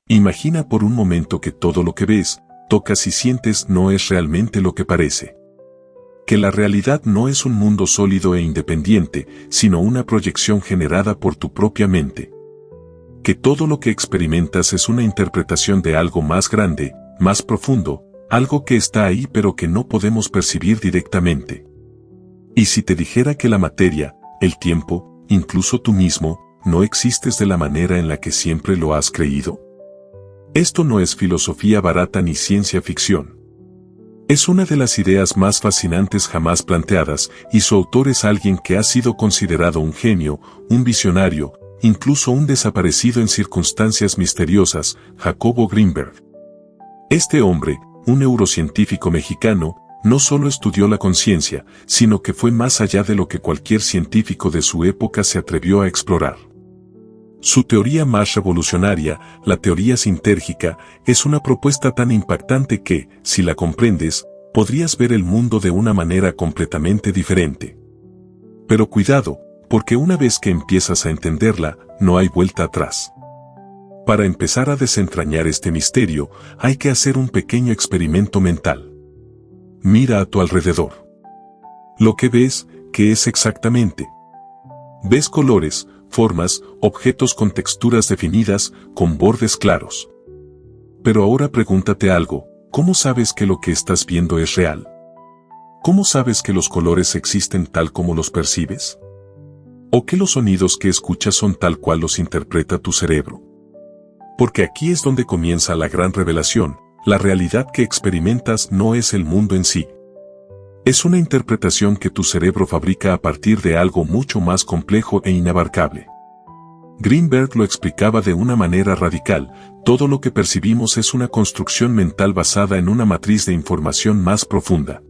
Imagina por un momento que todo lo que ves, tocas y sientes no es realmente lo que parece. Que la realidad no es un mundo sólido e independiente, sino una proyección generada por tu propia mente. Que todo lo que experimentas es una interpretación de algo más grande, más profundo, algo que está ahí pero que no podemos percibir directamente. Y si te dijera que la materia, el tiempo, incluso tú mismo, no existes de la manera en la que siempre lo has creído. Esto no es filosofía barata ni ciencia ficción. Es una de las ideas más fascinantes jamás planteadas, y su autor es alguien que ha sido considerado un genio, un visionario, incluso un desaparecido en circunstancias misteriosas, Jacobo Greenberg. Este hombre, un neurocientífico mexicano, no solo estudió la conciencia, sino que fue más allá de lo que cualquier científico de su época se atrevió a explorar. Su teoría más revolucionaria, la teoría sintérgica, es una propuesta tan impactante que, si la comprendes, podrías ver el mundo de una manera completamente diferente. Pero cuidado, porque una vez que empiezas a entenderla, no hay vuelta atrás. Para empezar a desentrañar este misterio, hay que hacer un pequeño experimento mental. Mira a tu alrededor. Lo que ves, ¿qué es exactamente? Ves colores, formas, objetos con texturas definidas, con bordes claros. Pero ahora pregúntate algo, ¿cómo sabes que lo que estás viendo es real? ¿Cómo sabes que los colores existen tal como los percibes? ¿O que los sonidos que escuchas son tal cual los interpreta tu cerebro? Porque aquí es donde comienza la gran revelación, la realidad que experimentas no es el mundo en sí. Es una interpretación que tu cerebro fabrica a partir de algo mucho más complejo e inabarcable. Greenberg lo explicaba de una manera radical, todo lo que percibimos es una construcción mental basada en una matriz de información más profunda.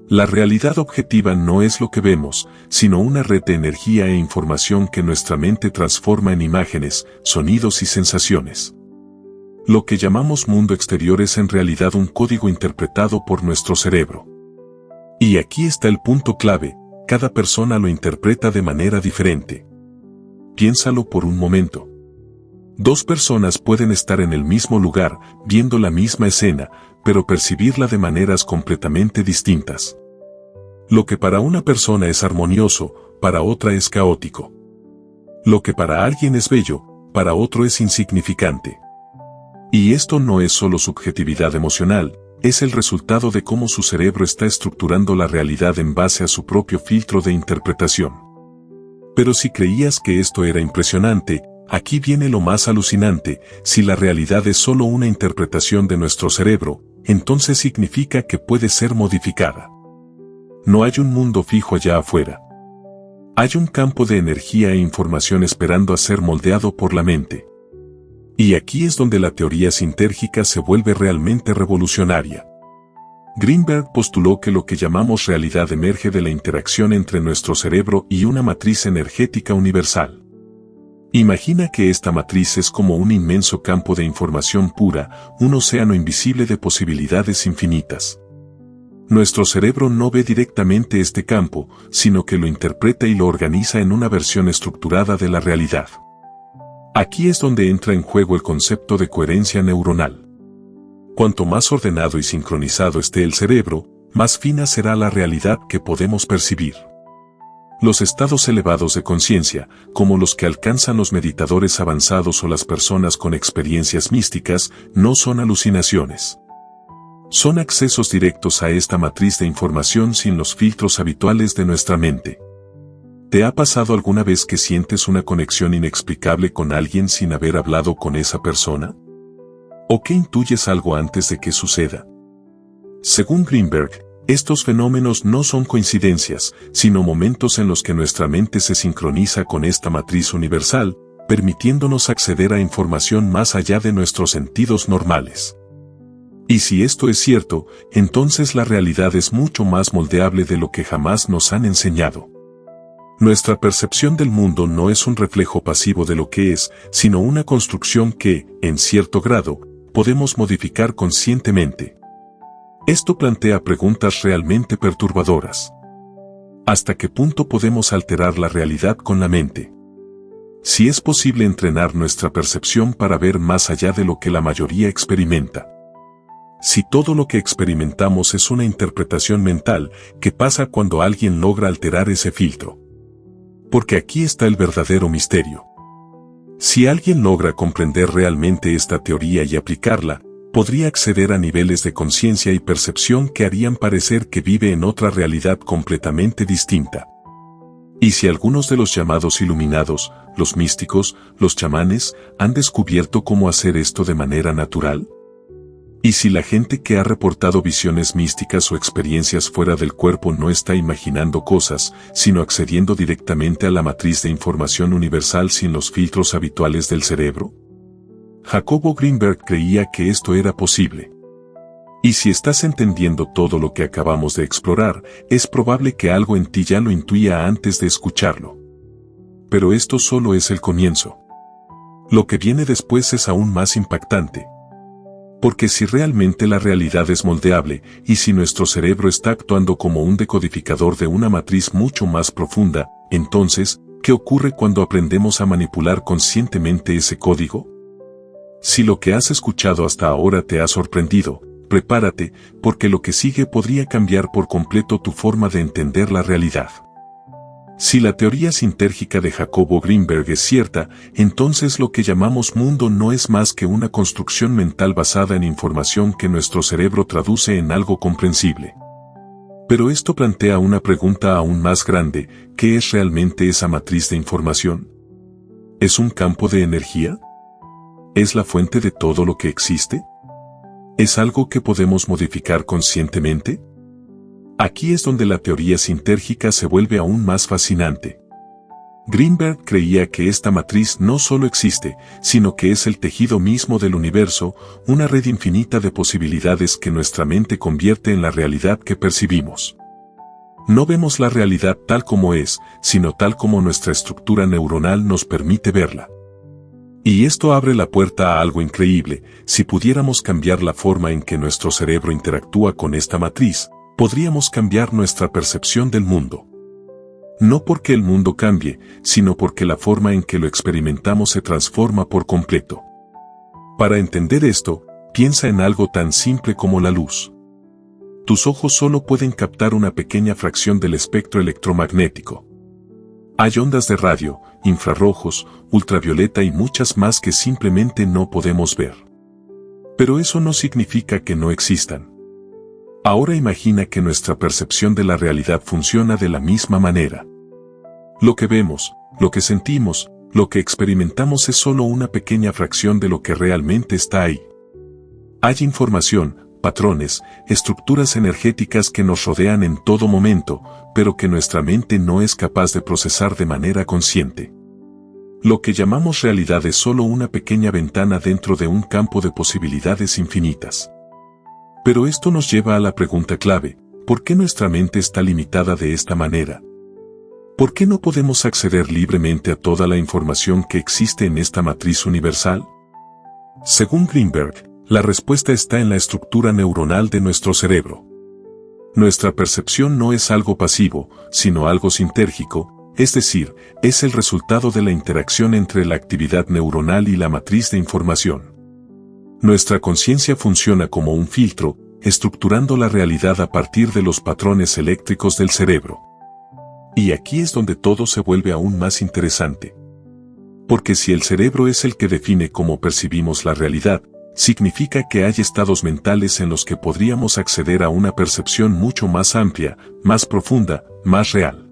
La realidad objetiva no es lo que vemos, sino una red de energía e información que nuestra mente transforma en imágenes, sonidos y sensaciones. Lo que llamamos mundo exterior es en realidad un código interpretado por nuestro cerebro. Y aquí está el punto clave, cada persona lo interpreta de manera diferente. Piénsalo por un momento. Dos personas pueden estar en el mismo lugar, viendo la misma escena, pero percibirla de maneras completamente distintas. Lo que para una persona es armonioso, para otra es caótico. Lo que para alguien es bello, para otro es insignificante. Y esto no es solo subjetividad emocional, es el resultado de cómo su cerebro está estructurando la realidad en base a su propio filtro de interpretación. Pero si creías que esto era impresionante, aquí viene lo más alucinante, si la realidad es solo una interpretación de nuestro cerebro, entonces significa que puede ser modificada. No hay un mundo fijo allá afuera. Hay un campo de energía e información esperando a ser moldeado por la mente. Y aquí es donde la teoría sintérgica se vuelve realmente revolucionaria. Greenberg postuló que lo que llamamos realidad emerge de la interacción entre nuestro cerebro y una matriz energética universal. Imagina que esta matriz es como un inmenso campo de información pura, un océano invisible de posibilidades infinitas. Nuestro cerebro no ve directamente este campo, sino que lo interpreta y lo organiza en una versión estructurada de la realidad. Aquí es donde entra en juego el concepto de coherencia neuronal. Cuanto más ordenado y sincronizado esté el cerebro, más fina será la realidad que podemos percibir. Los estados elevados de conciencia, como los que alcanzan los meditadores avanzados o las personas con experiencias místicas, no son alucinaciones. Son accesos directos a esta matriz de información sin los filtros habituales de nuestra mente. ¿Te ha pasado alguna vez que sientes una conexión inexplicable con alguien sin haber hablado con esa persona? ¿O que intuyes algo antes de que suceda? Según Greenberg, estos fenómenos no son coincidencias, sino momentos en los que nuestra mente se sincroniza con esta matriz universal, permitiéndonos acceder a información más allá de nuestros sentidos normales. Y si esto es cierto, entonces la realidad es mucho más moldeable de lo que jamás nos han enseñado. Nuestra percepción del mundo no es un reflejo pasivo de lo que es, sino una construcción que, en cierto grado, podemos modificar conscientemente. Esto plantea preguntas realmente perturbadoras. ¿Hasta qué punto podemos alterar la realidad con la mente? Si es posible entrenar nuestra percepción para ver más allá de lo que la mayoría experimenta. Si todo lo que experimentamos es una interpretación mental, ¿qué pasa cuando alguien logra alterar ese filtro? Porque aquí está el verdadero misterio. Si alguien logra comprender realmente esta teoría y aplicarla, podría acceder a niveles de conciencia y percepción que harían parecer que vive en otra realidad completamente distinta. Y si algunos de los llamados iluminados, los místicos, los chamanes, han descubierto cómo hacer esto de manera natural? ¿Y si la gente que ha reportado visiones místicas o experiencias fuera del cuerpo no está imaginando cosas, sino accediendo directamente a la matriz de información universal sin los filtros habituales del cerebro? Jacobo Greenberg creía que esto era posible. Y si estás entendiendo todo lo que acabamos de explorar, es probable que algo en ti ya lo intuía antes de escucharlo. Pero esto solo es el comienzo. Lo que viene después es aún más impactante. Porque si realmente la realidad es moldeable, y si nuestro cerebro está actuando como un decodificador de una matriz mucho más profunda, entonces, ¿qué ocurre cuando aprendemos a manipular conscientemente ese código? Si lo que has escuchado hasta ahora te ha sorprendido, prepárate, porque lo que sigue podría cambiar por completo tu forma de entender la realidad. Si la teoría sintérgica de Jacobo Greenberg es cierta, entonces lo que llamamos mundo no es más que una construcción mental basada en información que nuestro cerebro traduce en algo comprensible. Pero esto plantea una pregunta aún más grande: ¿qué es realmente esa matriz de información? ¿Es un campo de energía? ¿Es la fuente de todo lo que existe? ¿Es algo que podemos modificar conscientemente? Aquí es donde la teoría sintérgica se vuelve aún más fascinante. Greenberg creía que esta matriz no solo existe, sino que es el tejido mismo del universo, una red infinita de posibilidades que nuestra mente convierte en la realidad que percibimos. No vemos la realidad tal como es, sino tal como nuestra estructura neuronal nos permite verla. Y esto abre la puerta a algo increíble: si pudiéramos cambiar la forma en que nuestro cerebro interactúa con esta matriz, podríamos cambiar nuestra percepción del mundo. No porque el mundo cambie, sino porque la forma en que lo experimentamos se transforma por completo. Para entender esto, piensa en algo tan simple como la luz. Tus ojos solo pueden captar una pequeña fracción del espectro electromagnético. Hay ondas de radio, infrarrojos, ultravioleta y muchas más que simplemente no podemos ver. Pero eso no significa que no existan. Ahora imagina que nuestra percepción de la realidad funciona de la misma manera. Lo que vemos, lo que sentimos, lo que experimentamos es solo una pequeña fracción de lo que realmente está ahí. Hay información, patrones, estructuras energéticas que nos rodean en todo momento, pero que nuestra mente no es capaz de procesar de manera consciente. Lo que llamamos realidad es solo una pequeña ventana dentro de un campo de posibilidades infinitas. Pero esto nos lleva a la pregunta clave: ¿por qué nuestra mente está limitada de esta manera? ¿Por qué no podemos acceder libremente a toda la información que existe en esta matriz universal? Según Greenberg, la respuesta está en la estructura neuronal de nuestro cerebro. Nuestra percepción no es algo pasivo, sino algo sintérgico, es decir, es el resultado de la interacción entre la actividad neuronal y la matriz de información. Nuestra conciencia funciona como un filtro, estructurando la realidad a partir de los patrones eléctricos del cerebro. Y aquí es donde todo se vuelve aún más interesante. Porque si el cerebro es el que define cómo percibimos la realidad, significa que hay estados mentales en los que podríamos acceder a una percepción mucho más amplia, más profunda, más real.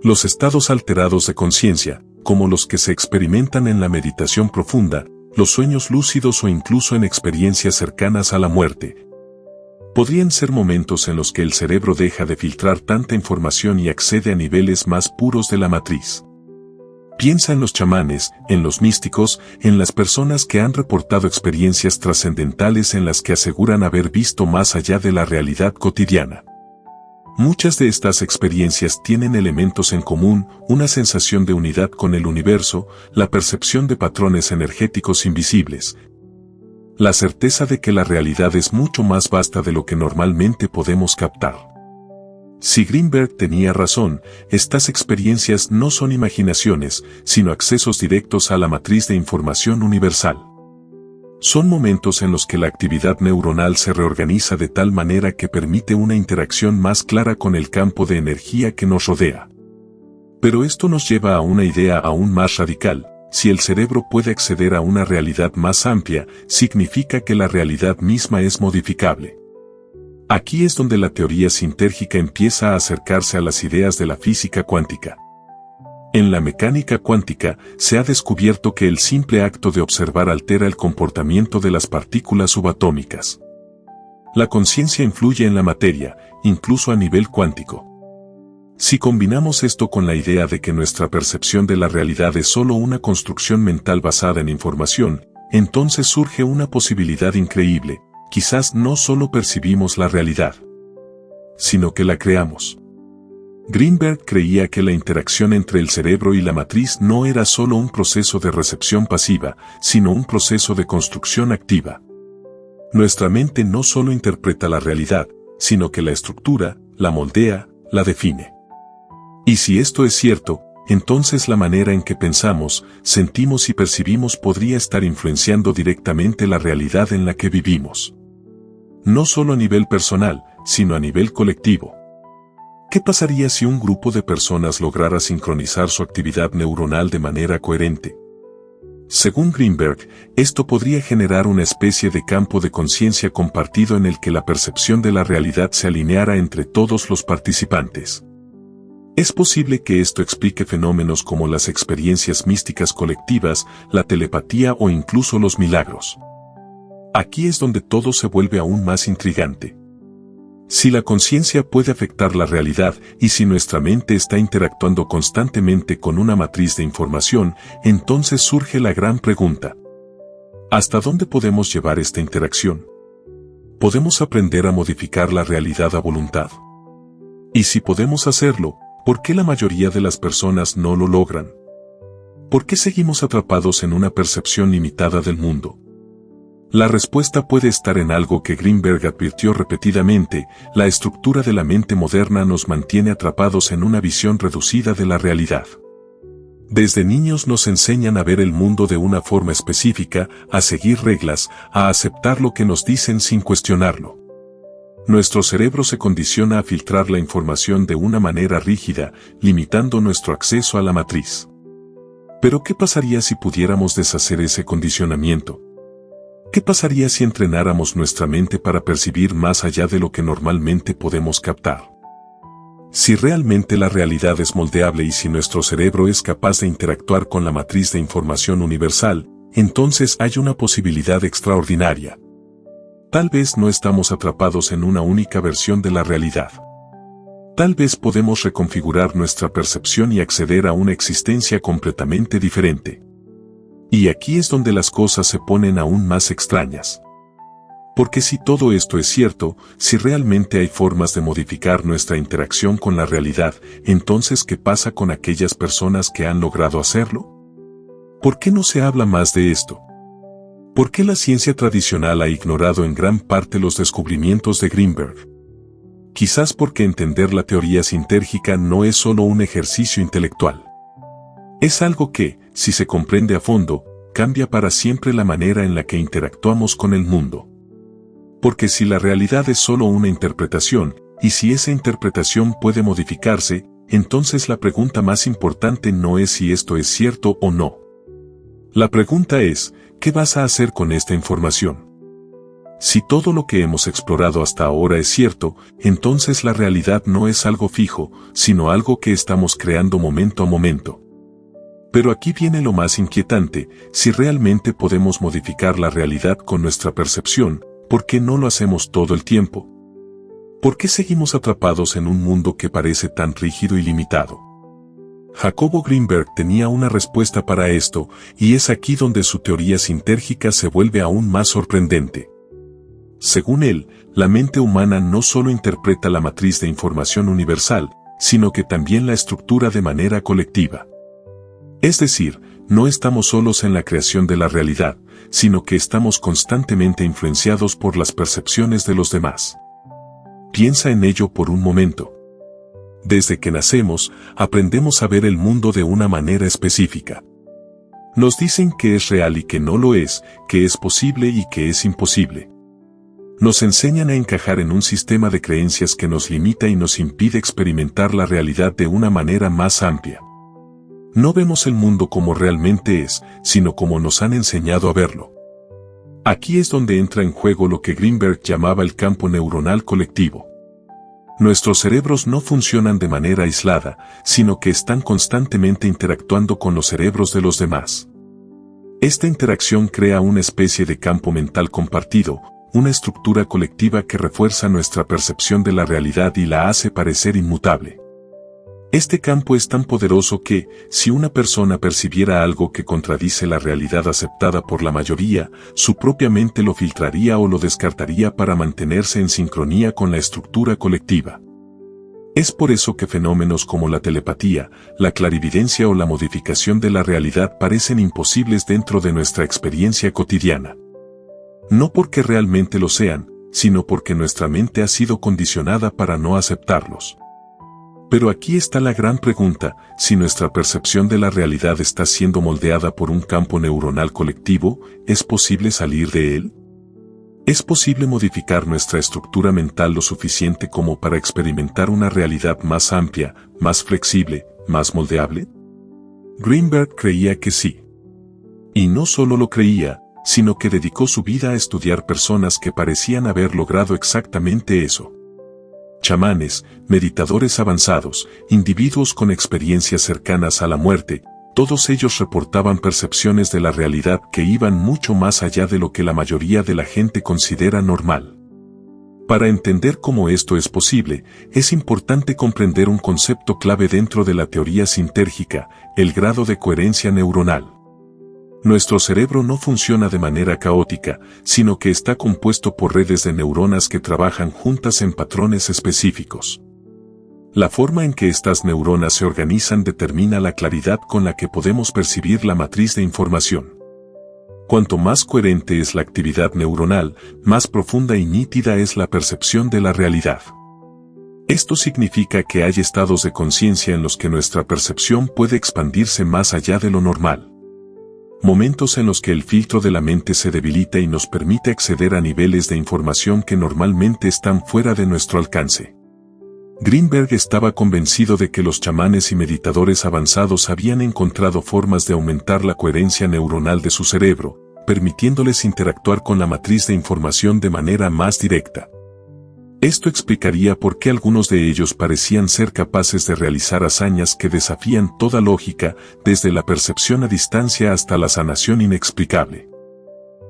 Los estados alterados de conciencia, como los que se experimentan en la meditación profunda, los sueños lúcidos o incluso en experiencias cercanas a la muerte, podrían ser momentos en los que el cerebro deja de filtrar tanta información y accede a niveles más puros de la matriz. Piensa en los chamanes, en los místicos, en las personas que han reportado experiencias trascendentales en las que aseguran haber visto más allá de la realidad cotidiana. Muchas de estas experiencias tienen elementos en común: una sensación de unidad con el universo, la percepción de patrones energéticos invisibles, la certeza de que la realidad es mucho más vasta de lo que normalmente podemos captar. Si Greenberg tenía razón, estas experiencias no son imaginaciones, sino accesos directos a la matriz de información universal. Son momentos en los que la actividad neuronal se reorganiza de tal manera que permite una interacción más clara con el campo de energía que nos rodea. Pero esto nos lleva a una idea aún más radical. Si el cerebro puede acceder a una realidad más amplia, significa que la realidad misma es modificable. Aquí es donde la teoría sintérgica empieza a acercarse a las ideas de la física cuántica. En la mecánica cuántica, se ha descubierto que el simple acto de observar altera el comportamiento de las partículas subatómicas. La conciencia influye en la materia, incluso a nivel cuántico. Si combinamos esto con la idea de que nuestra percepción de la realidad es solo una construcción mental basada en información, entonces surge una posibilidad increíble. Quizás no solo percibimos la realidad, sino que la creamos. Greenberg creía que la interacción entre el cerebro y la matriz no era solo un proceso de recepción pasiva, sino un proceso de construcción activa. Nuestra mente no solo interpreta la realidad, sino que la estructura, la moldea, la define. Y si esto es cierto, entonces la manera en que pensamos, sentimos y percibimos podría estar influenciando directamente la realidad en la que vivimos. No solo a nivel personal, sino a nivel colectivo. ¿Qué pasaría si un grupo de personas lograra sincronizar su actividad neuronal de manera coherente? Según Greenberg, esto podría generar una especie de campo de conciencia compartido en el que la percepción de la realidad se alineara entre todos los participantes. Es posible que esto explique fenómenos como las experiencias místicas colectivas, la telepatía o incluso los milagros. Aquí es donde todo se vuelve aún más intrigante. Si la conciencia puede afectar la realidad y si nuestra mente está interactuando constantemente con una matriz de información, entonces surge la gran pregunta. ¿Hasta dónde podemos llevar esta interacción? ¿Podemos aprender a modificar la realidad a voluntad? Y si podemos hacerlo, ¿por qué la mayoría de las personas no lo logran? ¿Por qué seguimos atrapados en una percepción limitada del mundo? La respuesta puede estar en algo que Greenberg advirtió repetidamente: la estructura de la mente moderna nos mantiene atrapados en una visión reducida de la realidad. Desde niños nos enseñan a ver el mundo de una forma específica, a seguir reglas, a aceptar lo que nos dicen sin cuestionarlo. Nuestro cerebro se condiciona a filtrar la información de una manera rígida, limitando nuestro acceso a la matriz. Pero ¿qué pasaría si pudiéramos deshacer ese condicionamiento? ¿Qué pasaría si entrenáramos nuestra mente para percibir más allá de lo que normalmente podemos captar? Si realmente la realidad es moldeable y si nuestro cerebro es capaz de interactuar con la matriz de información universal, entonces hay una posibilidad extraordinaria. Tal vez no estamos atrapados en una única versión de la realidad. Tal vez podemos reconfigurar nuestra percepción y acceder a una existencia completamente diferente. Y aquí es donde las cosas se ponen aún más extrañas. Porque si todo esto es cierto, si realmente hay formas de modificar nuestra interacción con la realidad, entonces ¿qué pasa con aquellas personas que han logrado hacerlo? ¿Por qué no se habla más de esto? ¿Por qué la ciencia tradicional ha ignorado en gran parte los descubrimientos de Greenberg? Quizás porque entender la teoría sintérgica no es solo un ejercicio intelectual. Es algo que, si se comprende a fondo, cambia para siempre la manera en la que interactuamos con el mundo. Porque si la realidad es solo una interpretación, y si esa interpretación puede modificarse, entonces la pregunta más importante no es si esto es cierto o no. La pregunta es, ¿qué vas a hacer con esta información? Si todo lo que hemos explorado hasta ahora es cierto, entonces la realidad no es algo fijo, sino algo que estamos creando momento a momento. Pero aquí viene lo más inquietante: si realmente podemos modificar la realidad con nuestra percepción, ¿por qué no lo hacemos todo el tiempo? ¿Por qué seguimos atrapados en un mundo que parece tan rígido y limitado? Jacobo Greenberg tenía una respuesta para esto, y es aquí donde su teoría sintérgica se vuelve aún más sorprendente. Según él, la mente humana no solo interpreta la matriz de información universal, sino que también la estructura de manera colectiva. Es decir, no estamos solos en la creación de la realidad, sino que estamos constantemente influenciados por las percepciones de los demás. Piensa en ello por un momento. Desde que nacemos, aprendemos a ver el mundo de una manera específica. Nos dicen que es real y que no lo es, que es posible y que es imposible. Nos enseñan a encajar en un sistema de creencias que nos limita y nos impide experimentar la realidad de una manera más amplia. No vemos el mundo como realmente es, sino como nos han enseñado a verlo. Aquí es donde entra en juego lo que Greenberg llamaba el campo neuronal colectivo. Nuestros cerebros no funcionan de manera aislada, sino que están constantemente interactuando con los cerebros de los demás. Esta interacción crea una especie de campo mental compartido, una estructura colectiva que refuerza nuestra percepción de la realidad y la hace parecer inmutable. Este campo es tan poderoso que, si una persona percibiera algo que contradice la realidad aceptada por la mayoría, su propia mente lo filtraría o lo descartaría para mantenerse en sincronía con la estructura colectiva. Es por eso que fenómenos como la telepatía, la clarividencia o la modificación de la realidad parecen imposibles dentro de nuestra experiencia cotidiana. No porque realmente lo sean, sino porque nuestra mente ha sido condicionada para no aceptarlos. Pero aquí está la gran pregunta: si nuestra percepción de la realidad está siendo moldeada por un campo neuronal colectivo, ¿es posible salir de él? ¿Es posible modificar nuestra estructura mental lo suficiente como para experimentar una realidad más amplia, más flexible, más moldeable? Greenberg creía que sí. Y no solo lo creía, sino que dedicó su vida a estudiar personas que parecían haber logrado exactamente eso. Chamanes, meditadores avanzados, individuos con experiencias cercanas a la muerte, todos ellos reportaban percepciones de la realidad que iban mucho más allá de lo que la mayoría de la gente considera normal. Para entender cómo esto es posible, es importante comprender un concepto clave dentro de la teoría sintérgica: el grado de coherencia neuronal. Nuestro cerebro no funciona de manera caótica, sino que está compuesto por redes de neuronas que trabajan juntas en patrones específicos. La forma en que estas neuronas se organizan determina la claridad con la que podemos percibir la matriz de información. Cuanto más coherente es la actividad neuronal, más profunda y nítida es la percepción de la realidad. Esto significa que hay estados de conciencia en los que nuestra percepción puede expandirse más allá de lo normal. Momentos en los que el filtro de la mente se debilita y nos permite acceder a niveles de información que normalmente están fuera de nuestro alcance. Greenberg estaba convencido de que los chamanes y meditadores avanzados habían encontrado formas de aumentar la coherencia neuronal de su cerebro, permitiéndoles interactuar con la matriz de información de manera más directa. Esto explicaría por qué algunos de ellos parecían ser capaces de realizar hazañas que desafían toda lógica, desde la percepción a distancia hasta la sanación inexplicable.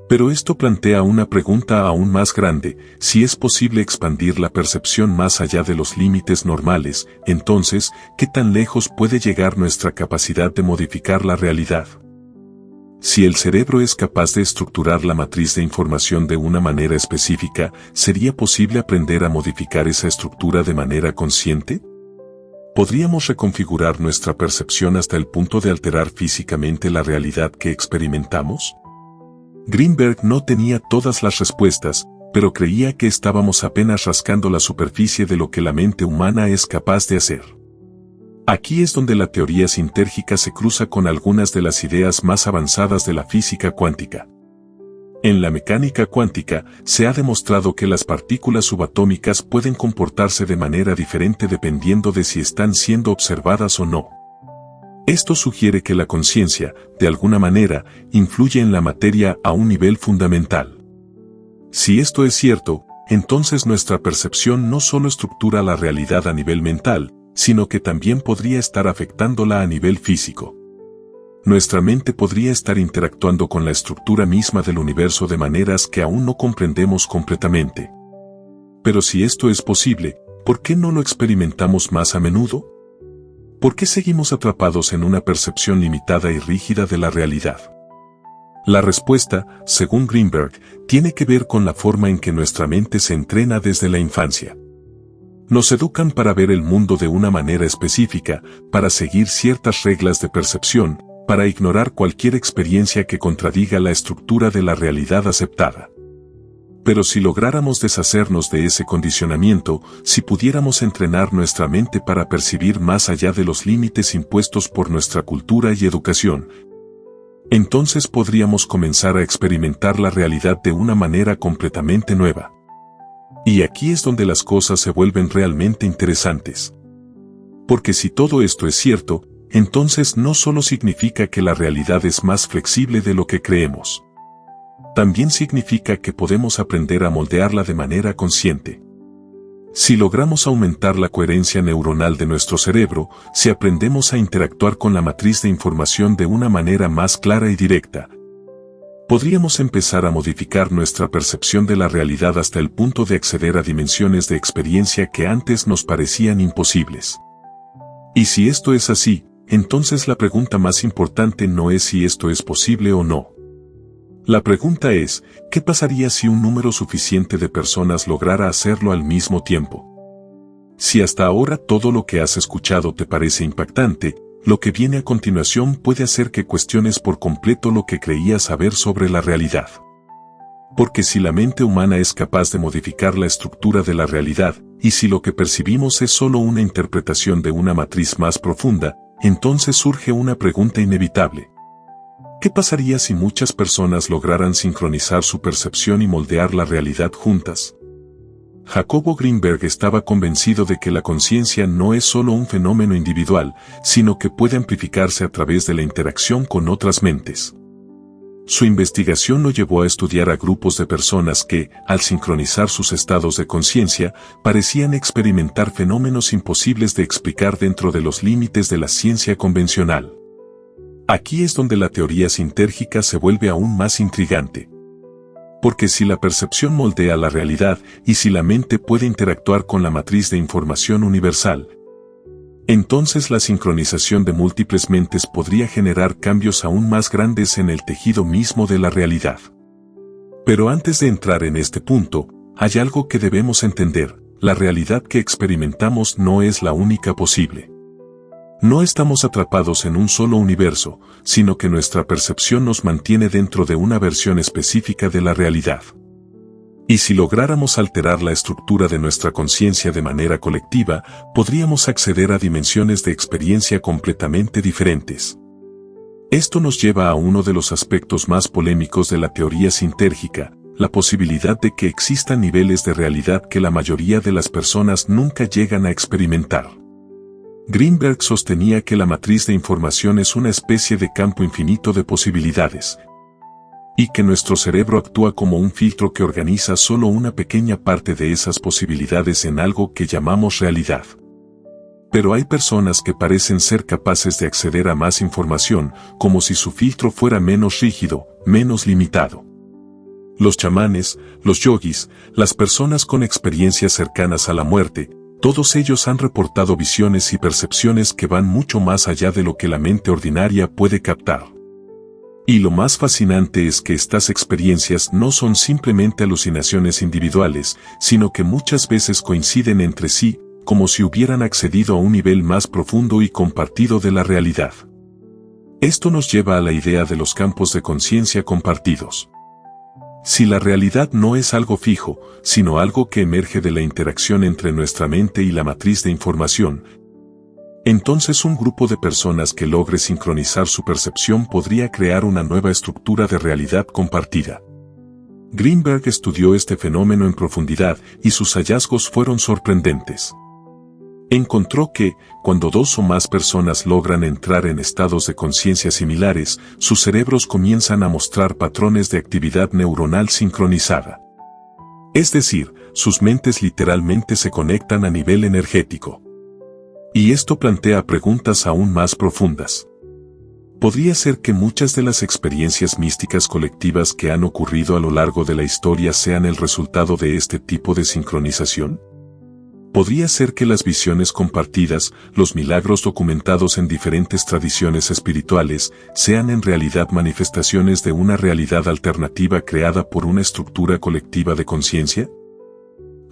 Pero esto plantea una pregunta aún más grande: si es posible expandir la percepción más allá de los límites normales, entonces, ¿qué tan lejos puede llegar nuestra capacidad de modificar la realidad? Si el cerebro es capaz de estructurar la matriz de información de una manera específica, ¿sería posible aprender a modificar esa estructura de manera consciente? ¿Podríamos reconfigurar nuestra percepción hasta el punto de alterar físicamente la realidad que experimentamos? Greenberg no tenía todas las respuestas, pero creía que estábamos apenas rascando la superficie de lo que la mente humana es capaz de hacer. Aquí es donde la teoría sintérgica se cruza con algunas de las ideas más avanzadas de la física cuántica. En la mecánica cuántica, se ha demostrado que las partículas subatómicas pueden comportarse de manera diferente dependiendo de si están siendo observadas o no. Esto sugiere que la conciencia, de alguna manera, influye en la materia a un nivel fundamental. Si esto es cierto, entonces nuestra percepción no solo estructura la realidad a nivel mental, sino que también podría estar afectándola a nivel físico. Nuestra mente podría estar interactuando con la estructura misma del universo de maneras que aún no comprendemos completamente. Pero si esto es posible, ¿por qué no lo experimentamos más a menudo? ¿Por qué seguimos atrapados en una percepción limitada y rígida de la realidad? La respuesta, según Greenberg, tiene que ver con la forma en que nuestra mente se entrena desde la infancia. Nos educan para ver el mundo de una manera específica, para seguir ciertas reglas de percepción, para ignorar cualquier experiencia que contradiga la estructura de la realidad aceptada. Pero si lográramos deshacernos de ese condicionamiento, si pudiéramos entrenar nuestra mente para percibir más allá de los límites impuestos por nuestra cultura y educación, entonces podríamos comenzar a experimentar la realidad de una manera completamente nueva. Y aquí es donde las cosas se vuelven realmente interesantes. Porque si todo esto es cierto, entonces no solo significa que la realidad es más flexible de lo que creemos. También significa que podemos aprender a moldearla de manera consciente. Si logramos aumentar la coherencia neuronal de nuestro cerebro, si aprendemos a interactuar con la matriz de información de una manera más clara y directa, podríamos empezar a modificar nuestra percepción de la realidad hasta el punto de acceder a dimensiones de experiencia que antes nos parecían imposibles. Y si esto es así, entonces la pregunta más importante no es si esto es posible o no. La pregunta es, ¿qué pasaría si un número suficiente de personas lograra hacerlo al mismo tiempo? Si hasta ahora todo lo que has escuchado te parece impactante, lo que viene a continuación puede hacer que cuestiones por completo lo que creías saber sobre la realidad. Porque si la mente humana es capaz de modificar la estructura de la realidad, y si lo que percibimos es solo una interpretación de una matriz más profunda, entonces surge una pregunta inevitable. ¿Qué pasaría si muchas personas lograran sincronizar su percepción y moldear la realidad juntas? Jacobo Greenberg estaba convencido de que la conciencia no es solo un fenómeno individual, sino que puede amplificarse a través de la interacción con otras mentes. Su investigación lo llevó a estudiar a grupos de personas que, al sincronizar sus estados de conciencia, parecían experimentar fenómenos imposibles de explicar dentro de los límites de la ciencia convencional. Aquí es donde la teoría sintérgica se vuelve aún más intrigante. Porque si la percepción moldea la realidad y si la mente puede interactuar con la matriz de información universal, entonces la sincronización de múltiples mentes podría generar cambios aún más grandes en el tejido mismo de la realidad. Pero antes de entrar en este punto, hay algo que debemos entender: la realidad que experimentamos no es la única posible. No estamos atrapados en un solo universo, sino que nuestra percepción nos mantiene dentro de una versión específica de la realidad. Y si lográramos alterar la estructura de nuestra conciencia de manera colectiva, podríamos acceder a dimensiones de experiencia completamente diferentes. Esto nos lleva a uno de los aspectos más polémicos de la teoría sintérgica, la posibilidad de que existan niveles de realidad que la mayoría de las personas nunca llegan a experimentar. Greenberg sostenía que la matriz de información es una especie de campo infinito de posibilidades, y que nuestro cerebro actúa como un filtro que organiza solo una pequeña parte de esas posibilidades en algo que llamamos realidad. Pero hay personas que parecen ser capaces de acceder a más información, como si su filtro fuera menos rígido, menos limitado. Los chamanes, los yogis, las personas con experiencias cercanas a la muerte, todos ellos han reportado visiones y percepciones que van mucho más allá de lo que la mente ordinaria puede captar. Y lo más fascinante es que estas experiencias no son simplemente alucinaciones individuales, sino que muchas veces coinciden entre sí, como si hubieran accedido a un nivel más profundo y compartido de la realidad. Esto nos lleva a la idea de los campos de conciencia compartidos. Si la realidad no es algo fijo, sino algo que emerge de la interacción entre nuestra mente y la matriz de información, entonces un grupo de personas que logre sincronizar su percepción podría crear una nueva estructura de realidad compartida. Greenberg estudió este fenómeno en profundidad y sus hallazgos fueron sorprendentes. Encontró que, cuando dos o más personas logran entrar en estados de conciencia similares, sus cerebros comienzan a mostrar patrones de actividad neuronal sincronizada. Es decir, sus mentes literalmente se conectan a nivel energético. Y esto plantea preguntas aún más profundas. ¿Podría ser que muchas de las experiencias místicas colectivas que han ocurrido a lo largo de la historia sean el resultado de este tipo de sincronización? ¿Podría ser que las visiones compartidas, los milagros documentados en diferentes tradiciones espirituales, sean en realidad manifestaciones de una realidad alternativa creada por una estructura colectiva de conciencia?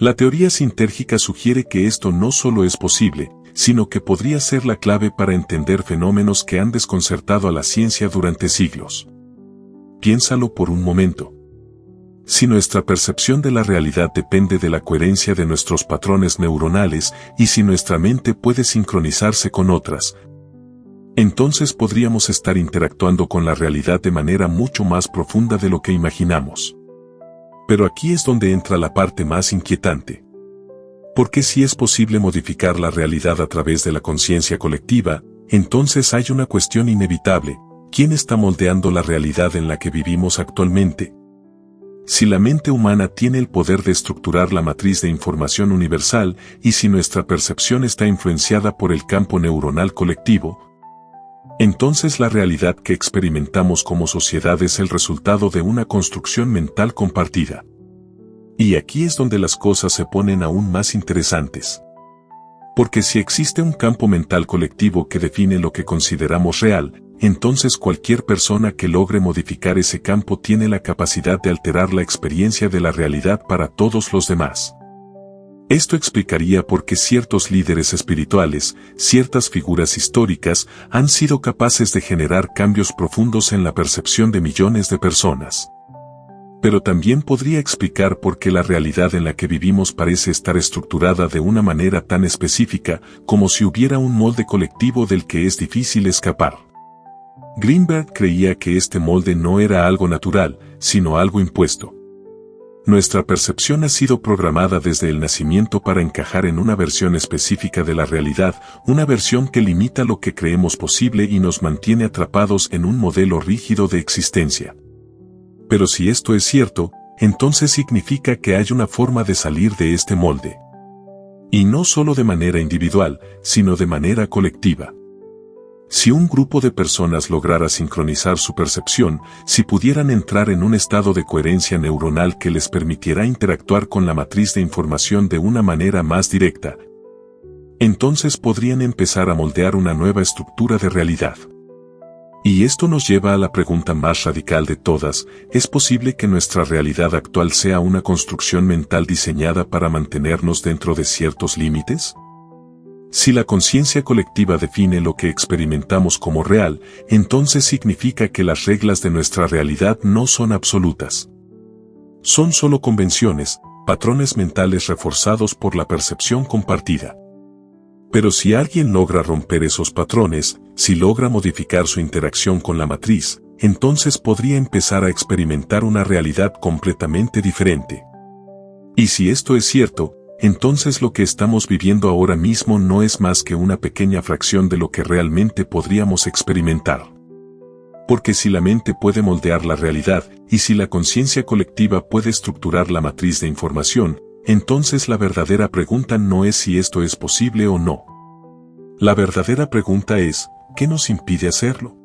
La teoría sintérgica sugiere que esto no solo es posible, sino que podría ser la clave para entender fenómenos que han desconcertado a la ciencia durante siglos. Piénsalo por un momento. Si nuestra percepción de la realidad depende de la coherencia de nuestros patrones neuronales y si nuestra mente puede sincronizarse con otras, entonces podríamos estar interactuando con la realidad de manera mucho más profunda de lo que imaginamos. Pero aquí es donde entra la parte más inquietante. Porque si es posible modificar la realidad a través de la conciencia colectiva, entonces hay una cuestión inevitable: ¿quién está moldeando la realidad en la que vivimos actualmente? Si la mente humana tiene el poder de estructurar la matriz de información universal y si nuestra percepción está influenciada por el campo neuronal colectivo, entonces la realidad que experimentamos como sociedad es el resultado de una construcción mental compartida. Y aquí es donde las cosas se ponen aún más interesantes. Porque si existe un campo mental colectivo que define lo que consideramos real, entonces cualquier persona que logre modificar ese campo tiene la capacidad de alterar la experiencia de la realidad para todos los demás. Esto explicaría por qué ciertos líderes espirituales, ciertas figuras históricas, han sido capaces de generar cambios profundos en la percepción de millones de personas. Pero también podría explicar por qué la realidad en la que vivimos parece estar estructurada de una manera tan específica, como si hubiera un molde colectivo del que es difícil escapar. Greenberg creía que este molde no era algo natural, sino algo impuesto. Nuestra percepción ha sido programada desde el nacimiento para encajar en una versión específica de la realidad, una versión que limita lo que creemos posible y nos mantiene atrapados en un modelo rígido de existencia. Pero si esto es cierto, entonces significa que hay una forma de salir de este molde. Y no solo de manera individual, sino de manera colectiva. Si un grupo de personas lograra sincronizar su percepción, si pudieran entrar en un estado de coherencia neuronal que les permitiera interactuar con la matriz de información de una manera más directa, entonces podrían empezar a moldear una nueva estructura de realidad. Y esto nos lleva a la pregunta más radical de todas: ¿es posible que nuestra realidad actual sea una construcción mental diseñada para mantenernos dentro de ciertos límites? Si la conciencia colectiva define lo que experimentamos como real, entonces significa que las reglas de nuestra realidad no son absolutas. Son solo convenciones, patrones mentales reforzados por la percepción compartida. Pero si alguien logra romper esos patrones, si logra modificar su interacción con la matriz, entonces podría empezar a experimentar una realidad completamente diferente. Y si esto es cierto, entonces lo que estamos viviendo ahora mismo no es más que una pequeña fracción de lo que realmente podríamos experimentar. Porque si la mente puede moldear la realidad, y si la conciencia colectiva puede estructurar la matriz de información, entonces la verdadera pregunta no es si esto es posible o no. La verdadera pregunta es: ¿qué nos impide hacerlo?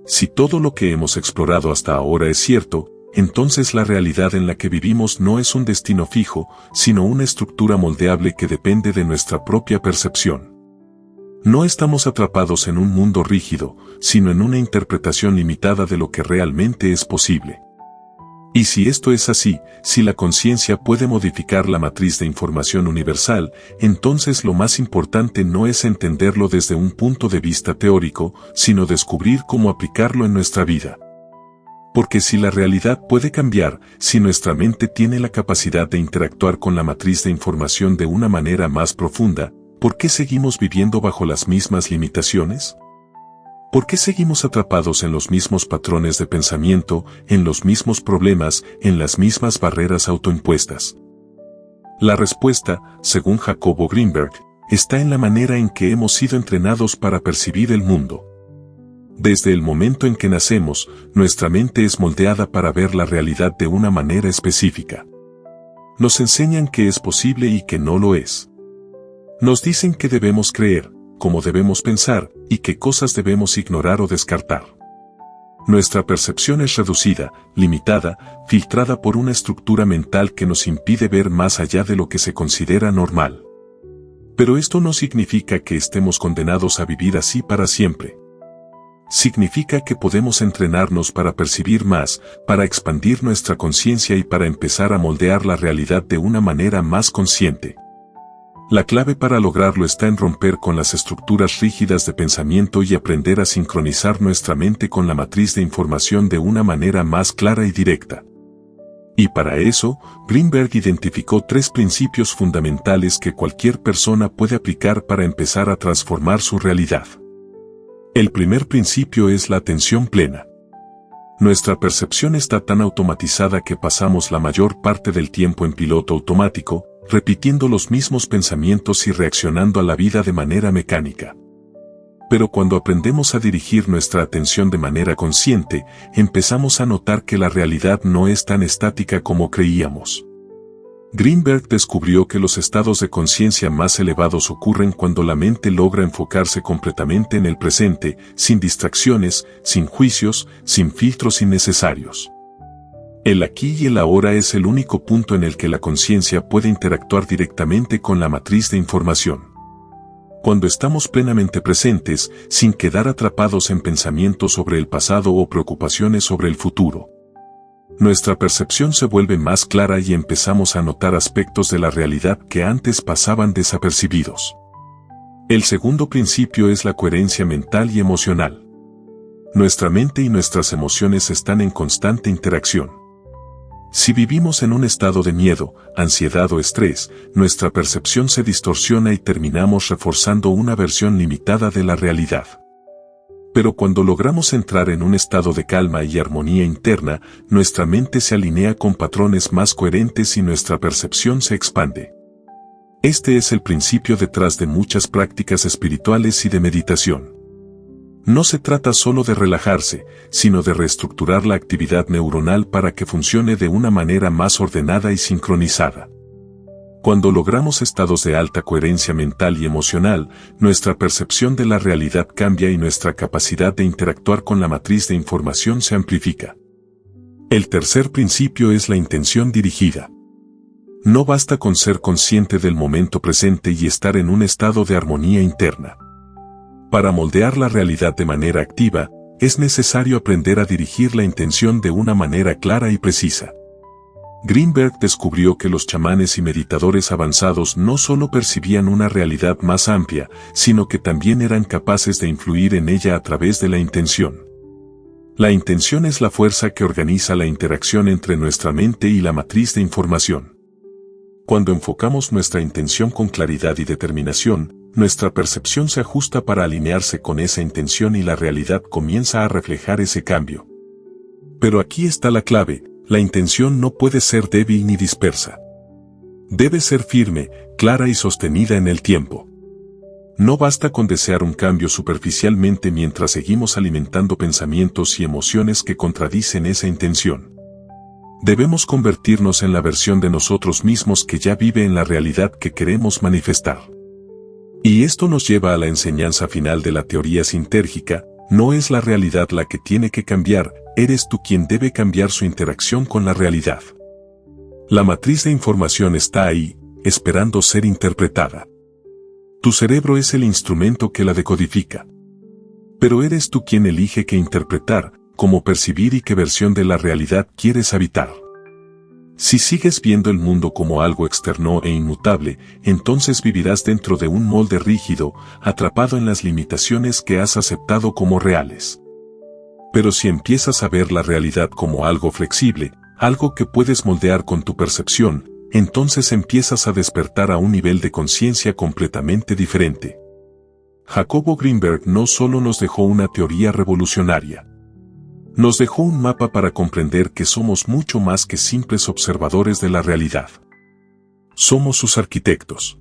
Si todo lo que hemos explorado hasta ahora es cierto, entonces la realidad en la que vivimos no es un destino fijo, sino una estructura moldeable que depende de nuestra propia percepción. No estamos atrapados en un mundo rígido, sino en una interpretación limitada de lo que realmente es posible. Y si esto es así, si la conciencia puede modificar la matriz de información universal, entonces lo más importante no es entenderlo desde un punto de vista teórico, sino descubrir cómo aplicarlo en nuestra vida. Porque si la realidad puede cambiar, si nuestra mente tiene la capacidad de interactuar con la matriz de información de una manera más profunda, ¿por qué seguimos viviendo bajo las mismas limitaciones? ¿Por qué seguimos atrapados en los mismos patrones de pensamiento, en los mismos problemas, en las mismas barreras autoimpuestas? La respuesta, según Jacobo Greenberg, está en la manera en que hemos sido entrenados para percibir el mundo. Desde el momento en que nacemos, nuestra mente es moldeada para ver la realidad de una manera específica. Nos enseñan que es posible y que no lo es. Nos dicen que debemos creer, cómo debemos pensar, y qué cosas debemos ignorar o descartar. Nuestra percepción es reducida, limitada, filtrada por una estructura mental que nos impide ver más allá de lo que se considera normal. Pero esto no significa que estemos condenados a vivir así para siempre. Significa que podemos entrenarnos para percibir más, para expandir nuestra conciencia y para empezar a moldear la realidad de una manera más consciente. La clave para lograrlo está en romper con las estructuras rígidas de pensamiento y aprender a sincronizar nuestra mente con la matriz de información de una manera más clara y directa. Y para eso, Greenberg identificó 3 principios fundamentales que cualquier persona puede aplicar para empezar a transformar su realidad. El primer principio es la atención plena. Nuestra percepción está tan automatizada que pasamos la mayor parte del tiempo en piloto automático, repitiendo los mismos pensamientos y reaccionando a la vida de manera mecánica. Pero cuando aprendemos a dirigir nuestra atención de manera consciente, empezamos a notar que la realidad no es tan estática como creíamos. Greenberg descubrió que los estados de conciencia más elevados ocurren cuando la mente logra enfocarse completamente en el presente, sin distracciones, sin juicios, sin filtros innecesarios. El aquí y el ahora es el único punto en el que la conciencia puede interactuar directamente con la matriz de información. Cuando estamos plenamente presentes, sin quedar atrapados en pensamientos sobre el pasado o preocupaciones sobre el futuro, nuestra percepción se vuelve más clara y empezamos a notar aspectos de la realidad que antes pasaban desapercibidos. El segundo principio es la coherencia mental y emocional. Nuestra mente y nuestras emociones están en constante interacción. Si vivimos en un estado de miedo, ansiedad o estrés, nuestra percepción se distorsiona y terminamos reforzando una versión limitada de la realidad. Pero cuando logramos entrar en un estado de calma y armonía interna, nuestra mente se alinea con patrones más coherentes y nuestra percepción se expande. Este es el principio detrás de muchas prácticas espirituales y de meditación. No se trata solo de relajarse, sino de reestructurar la actividad neuronal para que funcione de una manera más ordenada y sincronizada. Cuando logramos estados de alta coherencia mental y emocional, nuestra percepción de la realidad cambia y nuestra capacidad de interactuar con la matriz de información se amplifica. El tercer principio es la intención dirigida. No basta con ser consciente del momento presente y estar en un estado de armonía interna. Para moldear la realidad de manera activa, es necesario aprender a dirigir la intención de una manera clara y precisa. Greenberg descubrió que los chamanes y meditadores avanzados no solo percibían una realidad más amplia, sino que también eran capaces de influir en ella a través de la intención. La intención es la fuerza que organiza la interacción entre nuestra mente y la matriz de información. Cuando enfocamos nuestra intención con claridad y determinación, nuestra percepción se ajusta para alinearse con esa intención y la realidad comienza a reflejar ese cambio. Pero aquí está la clave: la intención no puede ser débil ni dispersa. Debe ser firme, clara y sostenida en el tiempo. No basta con desear un cambio superficialmente mientras seguimos alimentando pensamientos y emociones que contradicen esa intención. Debemos convertirnos en la versión de nosotros mismos que ya vive en la realidad que queremos manifestar. Y esto nos lleva a la enseñanza final de la teoría sintérgica: no es la realidad la que tiene que cambiar, eres tú quien debe cambiar su interacción con la realidad. La matriz de información está ahí, esperando ser interpretada. Tu cerebro es el instrumento que la decodifica. Pero eres tú quien elige qué interpretar, cómo percibir y qué versión de la realidad quieres habitar. Si sigues viendo el mundo como algo externo e inmutable, entonces vivirás dentro de un molde rígido, atrapado en las limitaciones que has aceptado como reales. Pero si empiezas a ver la realidad como algo flexible, algo que puedes moldear con tu percepción, entonces empiezas a despertar a un nivel de conciencia completamente diferente. Jacobo Greenberg no solo nos dejó una teoría revolucionaria. Nos dejó un mapa para comprender que somos mucho más que simples observadores de la realidad. Somos sus arquitectos.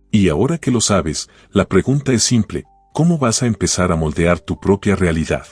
Y ahora que lo sabes, la pregunta es simple: ¿cómo vas a empezar a moldear tu propia realidad?